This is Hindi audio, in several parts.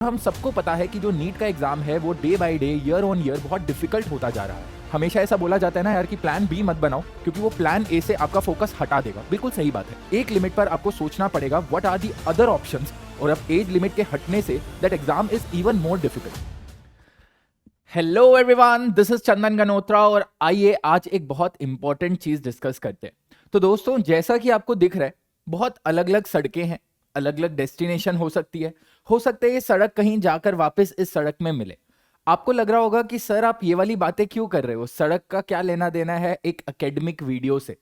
हम सबको पता है कि जो नीट का एग्जाम है वो day by day year on year बहुत डिफिकल्ट होता जा रहा है। हमेशा ऐसा बोला जाता है ना यार कि प्लान बी मत बनाओ क्योंकि वो प्लान ए से आपका फोकस हटा देगा। बिल्कुल सही बात है। एक लिमिट पर आपको सोचना पड़ेगा what are the other options, और अब एज लिमिट के हटने से that exam is even more difficult. Hello everyone, this is Chandan Ganotra और आइए आज एक बहुत इंपॉर्टेंट चीज डिस्कस करते हैं। तो दोस्तों, जैसा कि आपको दिख रहा है, बहुत अलग अलग सड़कें हैं, अलग अलग डेस्टिनेशन हो सकती है। हो सकता है ये सड़क कहीं जाकर वापस इस सड़क में मिले। आपको लग रहा होगा कि सर आप ये वाली बातें क्यों कर रहे हो, सड़क का क्या लेना देना है एक एकेडमिक वीडियो से।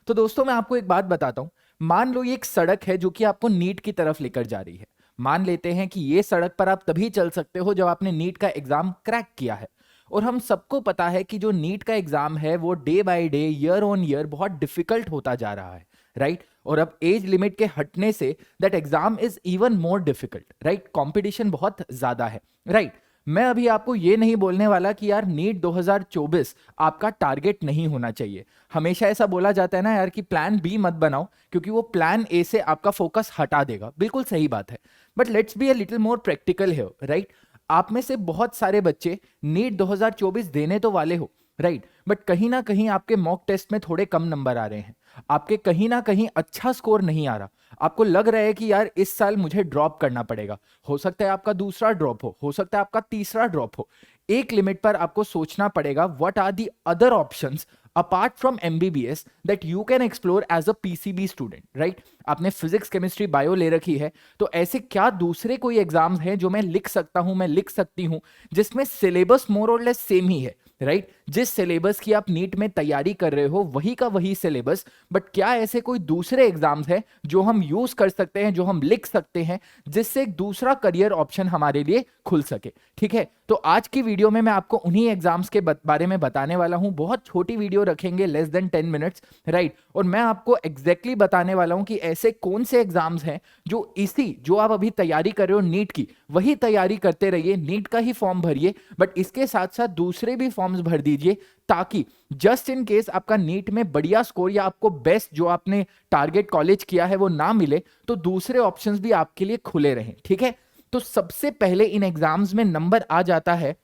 तो दोस्तों, मैं आपको एक बात बताता हूं। मान लो ये एक सड़क है जो कि आपको नीट की तरफ लेकर जा रही है। मान लेते हैं कि ये सड़क पर आप तभी चल सकते हो जब आपने नीट का एग्जाम क्रैक किया है। और हम सबको पता है कि जो नीट का एग्जाम है वो day by day year on year बहुत डिफिकल्ट होता जा रहा है, राइट। और अब एज लिमिट के हटने से that exam is even more difficult, right. Competition बहुत ज्यादा है, राइट। मैं अभी आपको ये नहीं बोलने वाला कि यार नीट 2024 आपका टारगेट नहीं होना चाहिए। हमेशा ऐसा बोला जाता है ना यार कि प्लान बी मत बनाओ क्योंकि वो प्लान ए से आपका फोकस हटा देगा। बिल्कुल सही बात है। But let's be a little more practical here, right. आप में से बहुत सारे बच्चे नीट 2024 देने तो वाले हो, राइट। बट कहीं ना कहीं आपके मॉक टेस्ट में थोड़े कम नंबर आ रहे हैं, आपके कहीं ना कहीं अच्छा स्कोर नहीं आ रहा। आपको लग रहा है कि यार इस साल मुझे ड्रॉप करना पड़ेगा। हो सकता है आपका दूसरा ड्रॉप हो सकता है आपका तीसरा ड्रॉप हो। एक लिमिट पर आपको सोचना पड़ेगा what are the other options apart from MBBS that you can explore as a PCB student, right. आपने फिजिक्स केमिस्ट्री बायो ले रखी है, तो ऐसे क्या दूसरे कोई एग्जाम्स हैं जो मैं लिख सकता हूं, मैं लिख सकती हूं, जिसमें सिलेबस मोर और लेस सेम ही है, राइट। जिस सिलेबस की आप नीट में तैयारी कर रहे हो वही का वही सिलेबस, बट क्या ऐसे कोई दूसरे एग्जाम्स हैं जो हम यूज कर सकते हैं, जो हम लिख सकते हैं, जिससे एक दूसरा करियर ऑप्शन हमारे लिए खुल सके। ठीक है, तो आज की वीडियो में मैं आपको उन्हीं एग्जाम्स के बारे में बताने वाला हूं। बहुत छोटी वीडियो रखेंगे, लेस देन 10 मिनट्स, राइट। और मैं आपको एग्जैक्टली बताने वाला हूं कि ऐसे कौन से एग्जाम्स हैं जो आप अभी तैयारी कर रहे हो नीट की, वही तैयारी करते रहिए, नीट का ही फॉर्म भरिए, बट इसके साथ साथ दूसरे भी फॉर्म्स भर दीजिए, ताकि जस्ट इन केस आपका नीट में बढ़िया स्कोर या आपको बेस्ट जो आपने टारगेट कॉलेज किया है वो ना मिले, तो दूसरे ऑप्शंस भी आपके लिए खुले रहें। ठीक है, तो सबसे पहले इन एग्जाम्स में नंबर आ जाता है,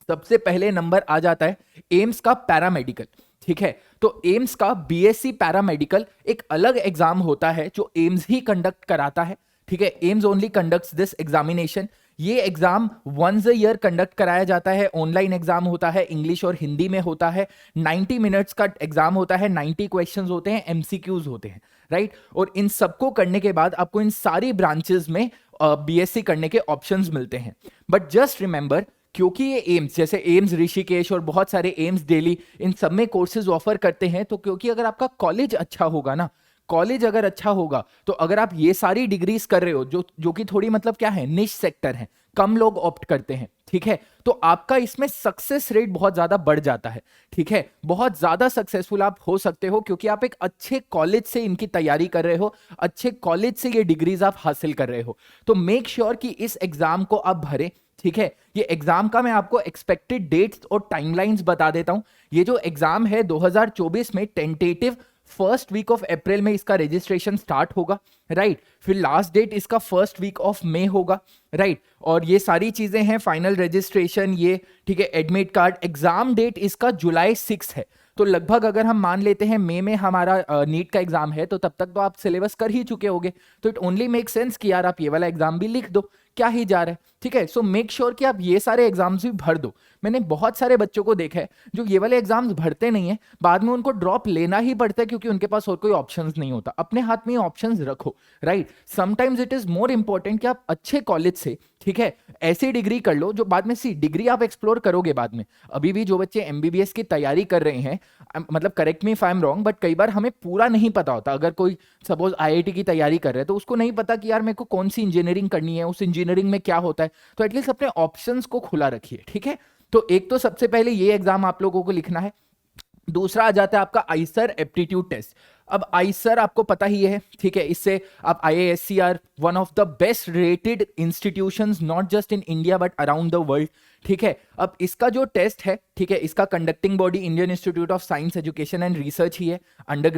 सबसे पहले नंबर आ जाता है एम्स का पैरामेडिकल। ठीक है, तो एम्स का बीएससी पैरामेडिकल एक अलग एग्जाम होता है जो एम्स ही कंडक्ट कराता है। ठीक है, AIIMS only conducts this examination. ये exam once a year conduct कराया जाता है। ऑनलाइन एग्जाम होता है, इंग्लिश और हिंदी में होता है। 90 मिनट्स का एग्जाम होता है, 90 क्वेश्चंस होते हैं, एमसीक्यूज होते हैं, राइट। और इन सबको करने के बाद आपको इन सारी ब्रांचेस में बीएससी करने के ऑप्शंस मिलते हैं। बट जस्ट रिमेंबर, क्योंकि ये एम्स, जैसे एम्स ऋषिकेश और बहुत सारे एम्स दिल्ली, इन सब में कोर्सेज ऑफर करते हैं, तो क्योंकि अगर आपका कॉलेज अच्छा होगा ना, कॉलेज अगर अच्छा होगा, तो अगर आप ये सारी डिग्रीज कर रहे हो जो कि थोड़ी मतलब क्या है, निश सेक्टर है, कम लोग ऑप्ट करते हैं, ठीक है, तो आपका इसमें सक्सेस रेट बहुत ज्यादा बढ़ जाता है। ठीक है, बहुत ज्यादा सक्सेसफुल आप हो सकते हो क्योंकि आप एक अच्छे कॉलेज से इनकी तैयारी कर रहे हो, अच्छे कॉलेज से ये डिग्रीज आप हासिल कर रहे हो। तो मेक श्योर कि इस एग्जाम को आप भरें। ठीक है, ये एग्जाम का मैं आपको एक्सपेक्टेड डेट्स और टाइमलाइंस बता देता हूं। ये जो एग्जाम है 2024 में tentative first week of April में इसका रजिस्ट्रेशन स्टार्ट होगा, राइट। फिर लास्ट डेट इसका फर्स्ट वीक ऑफ मई होगा, राइट। और ये सारी चीजें हैं, फाइनल रजिस्ट्रेशन ये, ठीक है, एडमिट कार्ड। एग्जाम डेट इसका जुलाई 6 है। तो लगभग अगर हम मान लेते हैं मई में हमारा नीट का एग्जाम है, तो तब तक तो आप सिलेबस कर ही चुके होगे। तो इट ओनली मेक सेंस कि यार आप ये वाला एग्जाम भी लिख दो, क्या ही जा रहा है। ठीक है, सो मेक श्योर कि आप ये सारे एग्जाम्स भी भर दो। मैंने बहुत सारे बच्चों को देखा है जो ये वाले एग्जाम्स भरते नहीं है, बाद में उनको ड्रॉप लेना ही पड़ता है क्योंकि उनके पास और कोई ऑप्शंस नहीं होता। अपने हाथ में ऑप्शंस रखो, right. Sometimes it is more important कि आप अच्छे कॉलेज से, ठीक है, ऐसी डिग्री कर लो जो बाद में, सी डिग्री आप एक्सप्लोर करोगे बाद में। अभी भी जो बच्चे एमबीबीएस की तैयारी कर रहे हैं, मतलब correct me if I am wrong, but कई बार हमें पूरा नहीं पता होता। अगर कोई सपोज आईआईटी की तैयारी कर रहे हैं तो उसको नहीं पता कि यार मेरे को कौन सी इंजीनियरिंग करनी है, उस इंजीनियरिंग में क्या होता है। तो एटलीस्ट अपने ऑप्शंस को खुला रखिए। ठीक है, तो एक तो सबसे पहले ये एग्जाम आप लोगों को लिखना है। दूसरा आ जाता है आपका आईसर एप्टीट्यूड टेस्ट। अब आईसर आपको पता ही है, ठीक है, इससे आप IISER one of the best rated institutions not just in India but around the world. ठीक है, अब इसका जो टेस्ट है, ठीक है, इसका conducting body Indian Institute of Science Education and Research ही है, अंडर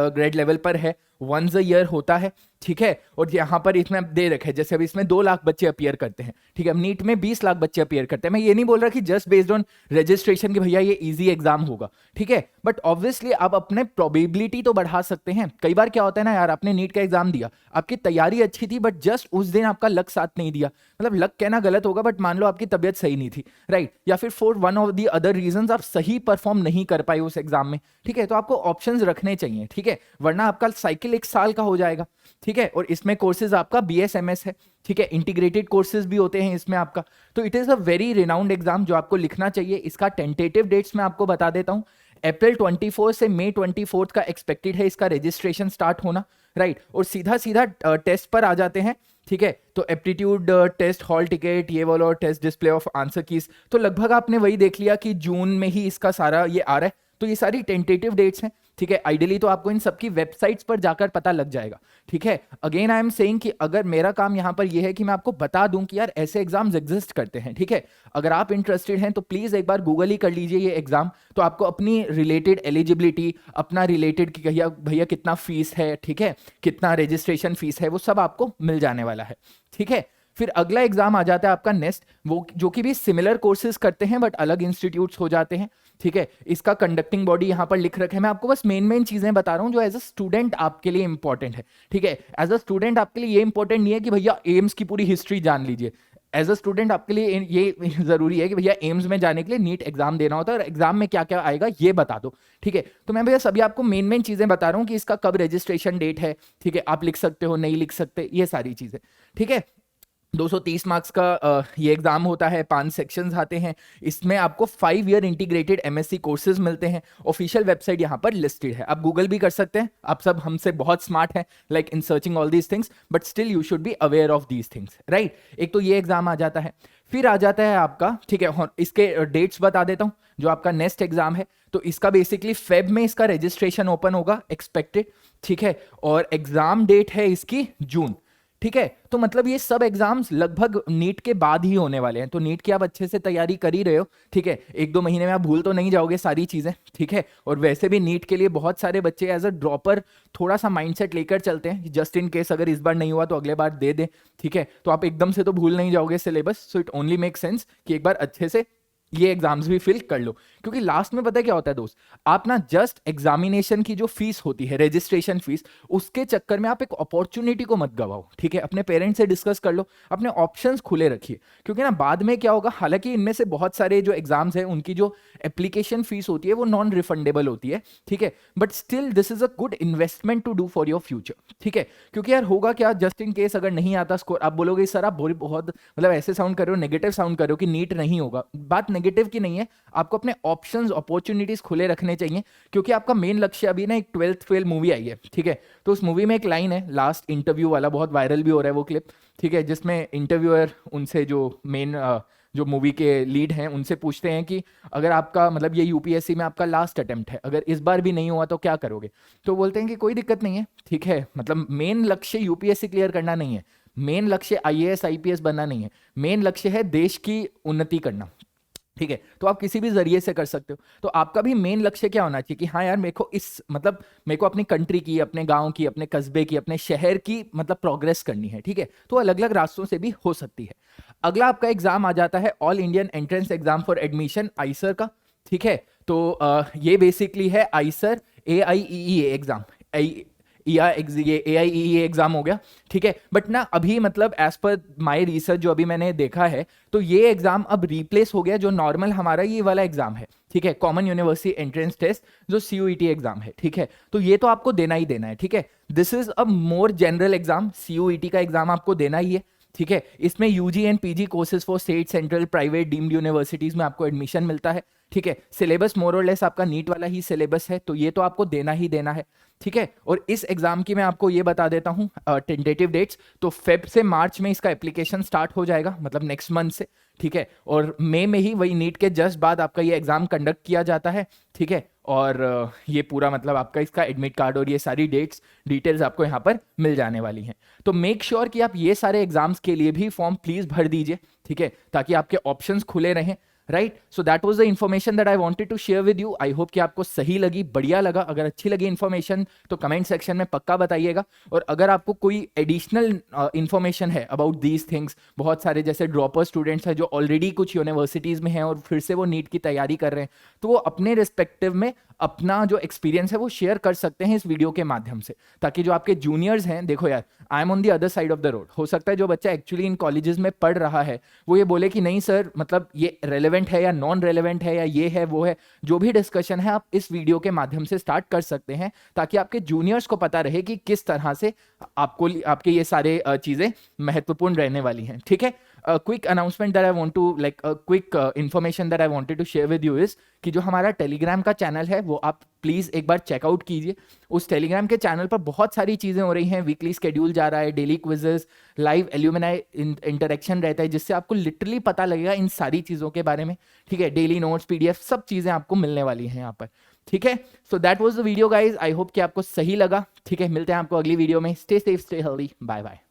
ग्रेड लेवल पर है, वंस अ ईयर होता है। ठीक है, और यहाँ पर इसमें दे रखे, जैसे अब इसमें 2 लाख बच्चे अपीयर करते हैं, ठीक है, अब नीट में 20 लाख बच्चे अपीयर करते हैं। मैं ये नहीं बोल रहा कि जस्ट बेस्ड ऑन रजिस्ट्रेशन कि भैया ये इजी एग्जाम होगा, ठीक है, बट ऑब्वियसली आप अपने प्रोबेबिलिटी तो बढ़ा सकते हैं। कई बार क्या होता है ना यार, आपने नीट का एग्जाम दिया, आपकी तैयारी अच्छी थी, बट जस्ट उस दिन आपका लक साथ नहीं दिया, मतलब लक कहना गलत होगा, बट मान लो आपकी तबियत सही नहीं थी, राइट, या फिर for one of the other reasons आप सही परफॉर्म नहीं कर पाए उस एग्जाम में, ठीक है, तो आपको ऑप्शंस रखने चाहिए, ठीक है, वरना आपका साइकिल 1 साल का हो जाएगा। ठीक है, और इसमें कोर्सेज आपका BSMS है, ठीक है, इंटीग्रेटेड कोर्सेज भी होते हैं इसमें आपका। तो it is a very renowned exam जो आपको लिखना चाहिए। इसका टेंटेटिव डेट्स मैं आपको बता देता हूं, अप्रैल 24 से मई 24 का एक्सपेक्टेड है इसका रजिस्ट्रेशन स्टार्ट होना, राइट, और सीधा सीधा टेस्ट पर आ जाते हैं। ठीक है, तो एप्टीट्यूड टेस्ट, हॉल टिकट, ये वाला, और test, display of answer keys, तो लगभग आपने वही देख लिया कि जून में ही इसका सारा ये आ रहा है। तो ये सारी टेंटेटिव डेट्स हैं, ठीक है, आइडियली तो आपको इन सबकी वेबसाइट्स पर जाकर पता लग जाएगा। ठीक है, अगेन आई एम सेइंग कि अगर मेरा काम यहाँ पर ये है कि मैं आपको बता दूं कि यार ऐसे एग्जाम्स एग्जिस्ट करते हैं। ठीक है, अगर आप इंटरेस्टेड हैं तो प्लीज एक बार गूगल ही कर लीजिए ये एग्जाम, तो आपको अपनी रिलेटेड एलिजिबिलिटी, अपना रिलेटेड कि भैया कितना फीस है, ठीक है, कितना रजिस्ट्रेशन फीस है, वो सब आपको मिल जाने वाला है। ठीक है, फिर अगला एग्जाम आ जाता है आपका नेक्स्ट, वो जो कि भी सिमिलर कोर्सेज करते हैं बट अलग इंस्टीट्यूट्स हो जाते हैं। ठीक है, इसका कंडक्टिंग बॉडी यहाँ पर लिख रखे हैं, मैं आपको बस मेन चीजें बता रहा हूँ जो एज अ स्टूडेंट आपके लिए इंपॉर्टेंट है। ठीक है, एज अ स्टूडेंट आपके लिए ये इंपॉर्टेंट नहीं है कि भैया एम्स की पूरी हिस्ट्री जान लीजिए। एज अ स्टूडेंट आपके लिए ये जरूरी है कि भैया एम्स में जाने के लिए नीट एग्जाम देना होता है, और एग्जाम में क्या क्या आएगा ये बता दो। ठीक है, तो मैं भैया सभी आपको मेन चीजें बता रहा हूँ कि इसका कब रजिस्ट्रेशन डेट है। ठीक है, आप लिख सकते हो, नहीं लिख सकते, ये सारी चीजें। ठीक है, 230 मार्क्स का ये एग्जाम होता है, 5 सेक्शंस आते हैं, इसमें आपको 5 ईयर इंटीग्रेटेड MSc कोर्सेज मिलते हैं। ऑफिशियल वेबसाइट यहाँ पर लिस्टेड है, आप गूगल भी कर सकते हैं, आप सब हमसे बहुत स्मार्ट हैं like in searching all these things, but still you should be aware of these things, right. एक तो ये एग्जाम आ जाता है, फिर आ जाता है आपका, ठीक है, इसके डेट्स बता देता हूँ। जो आपका नेक्स्ट एग्जाम है, तो इसका बेसिकली फेब में इसका रजिस्ट्रेशन ओपन होगा एक्सपेक्टेड। ठीक है, और एग्जाम डेट है इसकी जून। ठीक है, तो मतलब ये सब एग्जाम्स लगभग नीट के बाद ही होने वाले हैं, तो नीट की आप अच्छे से तैयारी कर ही रहे हो। ठीक है, 1-2 महीने में आप भूल तो नहीं जाओगे सारी चीजें। ठीक है, और वैसे भी नीट के लिए बहुत सारे बच्चे एज अ ड्रॉपर थोड़ा सा माइंडसेट लेकर चलते हैं, जस्ट इन केस अगर इस बार नहीं हुआ तो अगले बार दे दे। ठीक है, तो आप एकदम से तो भूल नहीं जाओगे syllabus, so it only make sense कि एक बार अच्छे से ये एग्जाम्स भी फिल कर लो, क्योंकि लास्ट में पता है क्या होता है दोस्त, आप ना जस्ट एग्जामिनेशन की जो फीस होती है, रजिस्ट्रेशन फीस, उसके चक्कर में आप एक अपॉर्चुनिटी को मत गवाओ। ठीक है, अपने पेरेंट्स से डिस्कस कर लो, अपने ऑप्शंस खुले रखिए, क्योंकि ना बाद में क्या होगा, हालांकि इनमें से बहुत सारे जो एग्जाम्स हैं उनकी जो एप्लीकेशन फीस होती है वो नॉन रिफंडेबल होती है। ठीक है, but still this is a good investment to do for your future. ठीक है, क्योंकि यार होगा क्या, जस्ट इन केस अगर नहीं आता स्कोर, आप बोलोगे सर आप बहुत मतलब ऐसे साउंड कर रहे हो, नेगेटिव साउंड कर रहे हो कि नीट नहीं होगा। बात नेगेटिव की नहीं है, आपको अपने ऑप्शंस, अपॉर्चुनिटीज खुले रखने चाहिए, क्योंकि आपका मेन लक्ष्य अभी ना एक 12th फेल मूवी आई है। ठीक है, तो उस मूवी में एक लाइन है, लास्ट इंटरव्यू वाला, बहुत वायरल भी हो रहा है वो क्लिप। ठीक है, जिसमें इंटरव्यूअर उनसे जो मेन जो मूवी के लीड हैं उनसे पूछते हैं कि अगर आपका मतलब ये UPSC में आपका लास्ट अटेम्प्ट है, अगर इस बार भी नहीं हुआ तो क्या करोगे। तो बोलते हैं कि कोई दिक्कत नहीं है। ठीक है, मतलब मेन लक्ष्य UPSC क्लियर करना नहीं है, मेन लक्ष्य IAS IPS बनना नहीं है, मेन लक्ष्य है देश की उन्नति करना। ठीक है, तो आप किसी भी जरिए से कर सकते हो। तो आपका भी मेन लक्ष्य क्या होना चाहिए कि हाँ यार मेरे को मेरे को अपनी कंट्री की, अपने गांव की, अपने कस्बे की, अपने शहर की मतलब प्रोग्रेस करनी है। ठीक है, तो अलग अलग रास्तों से भी हो सकती है। अगला आपका एग्जाम आ जाता है all Indian entrance exam for admission, Eicher का। ठीक है, तो ये बेसिकली है आईसर AIEE एग्जाम, ये AIEE एग्जाम हो गया। ठीक है, बट ना अभी मतलब एज पर माय रिसर्च जो अभी मैंने देखा है, तो ये एग्जाम अब रिप्लेस हो गया, जो नॉर्मल हमारा ये वाला एग्जाम है। ठीक है, कॉमन यूनिवर्सिटी एंट्रेंस टेस्ट जो CUET एग्जाम है। ठीक है, तो ये तो आपको देना ही देना है। ठीक है, this is a more general exam, CUET का एग्जाम आपको देना ही है। ठीक है, इसमें UG and PG courses for state, central, private, deemed universities में आपको एडमिशन मिलता है। ठीक है, सिलेबस मोर और लेस आपका नीट वाला ही सिलेबस है, तो ये तो आपको देना ही देना है। ठीक है, और इस एग्जाम की मैं आपको ये बता देता हूँ टेंटेटिव डेट्स, तो फेब से मार्च में इसका एप्लीकेशन स्टार्ट हो जाएगा, मतलब नेक्स्ट मंथ से। ठीक है, और मई में ही वही नीट के जस्ट बाद आपका ये एग्जाम कंडक्ट किया जाता है। ठीक है, और ये पूरा मतलब आपका इसका एडमिट कार्ड और ये सारी डिटेल्स आपको यहाँ पर मिल जाने वाली हैं। तो मेक श्योर कि आप ये सारे एग्जाम्स के लिए भी फॉर्म प्लीज भर दीजिए, ठीक है, ताकि आपके ऑप्शंस खुले रहें, right. So that was the information that I wanted to share with you. I hope कि आपको सही लगी, बढ़िया लगा। अगर अच्छी लगी इन्फॉर्मेशन तो कमेंट सेक्शन में पक्का बताइएगा। और अगर आपको कोई एडिशनल इन्फॉर्मेशन है अबाउट दीज थिंग्स, बहुत सारे जैसे ड्रॉपर स्टूडेंट्स हैं जो ऑलरेडी कुछ यूनिवर्सिटीज़ में हैं और फिर से वो नीट की तैयारी कर रहे हैं, तो वो अपने रिस्पेक्टिव में अपना जो एक्सपीरियंस है वो शेयर कर सकते हैं इस वीडियो के माध्यम से, ताकि जो आपके जूनियर्स हैं, देखो यार, I am on the other side of the road. हो सकता है जो बच्चा एक्चुअली इन कॉलेजेस में पढ़ रहा है वो ये बोले कि नहीं सर, मतलब ये रेलेवेंट है या नॉन रेलेवेंट है या ये है वो है। जो भी डिस्कशन है आप इस वीडियो के माध्यम से स्टार्ट कर सकते हैं, ताकि आपके जूनियर्स को पता रहे कि किस तरह से आपको आपके ये सारे चीज़ें महत्वपूर्ण रहने वाली हैं, ठीक है। Quick announcement that I want to like quick information that I wanted to share with you is कि जो हमारा टेलीग्राम का चैनल है वो आप प्लीज़ एक बार चेकआउट कीजिए। उस टेलीग्राम के चैनल पर बहुत सारी चीज़ें हो रही हैं, वीकली शेड्यूल जा रहा है, daily quizzes, live alumni interaction रहता है, जिससे आपको लिटरली पता लगेगा इन सारी चीज़ों के बारे में, ठीक है। डेली नोट्स, PDF, सब चीज़ें आपको मिलने वाली हैं यहाँ पर, ठीक है। सो that was the video guys. I hope कि आपको सही लगा, ठीक है। मिलते हैं आपको अगली वीडियो में। Stay safe, stay healthy, bye bye.